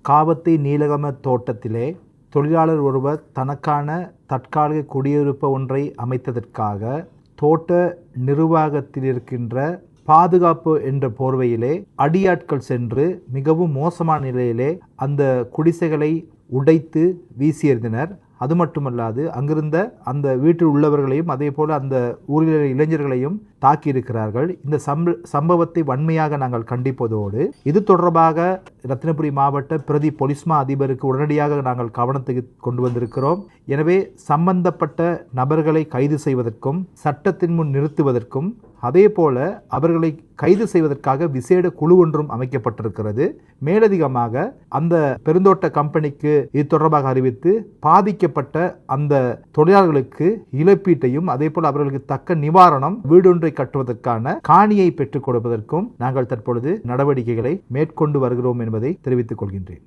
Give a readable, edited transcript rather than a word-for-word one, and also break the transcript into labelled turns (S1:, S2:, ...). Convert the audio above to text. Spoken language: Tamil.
S1: காவத்தை நீலகம தோட்டத்திலே தொழிலாளர் ஒருவர் தனக்கான தற்காலிக குடியிருப்பு ஒன்றை அமைத்ததற்காக தோட்ட நிர்வாகத்தில் இருக்கின்ற பாதுகாப்பு என்ற போர்வையிலே அடியாட்கள் சென்று மிகவும் மோசமான நிலையிலே அந்த குடிசைகளை உடைத்து வீசியிருந்தனர். அது மட்டுமல்லாது அங்கிருந்த அந்த வீட்டில் உள்ளவர்களையும் அதே போல அந்த ஊரில் இளைஞர்களையும் தாக்கியிருக்கிறார்கள். இந்த சம்பவத்தை வன்மையாக நாங்கள் கண்டிப்பதோடு இது தொடர்பாக ரத்தினபுரி மாவட்ட பிரதி பொலிஸ்மா அதிபருக்கு உடனடியாக நாங்கள் கவனத்துக்கு கொண்டு வந்திருக்கிறோம். எனவே சம்பந்தப்பட்ட நபர்களை கைது செய்வதற்கும் சட்டத்தின் முன் நிறுத்துவதற்கும் அதே போல அவர்களை கைது செய்வதற்காக விசேட குழு ஒன்றும் அமைக்கப்பட்டிருக்கிறது. மேலதிகமாக அந்த பெருந்தோட்ட கம்பெனிக்கு இது தொடர்பாக அறிவித்து பாதிக்கப்பட்ட அந்த தொழிலாளர்களுக்கு இழப்பீட்டையும் அதே போல அவர்களுக்கு தக்க நிவாரணம் வீடொன்றை கட்டுவதற்கான காணியை பெற்றுக் கொடுப்பதற்கும் நாங்கள் தற்பொழுது நடவடிக்கைகளை மேற்கொண்டு வருகிறோம் என்பதை தெரிவித்துக் கொள்கின்றேன்.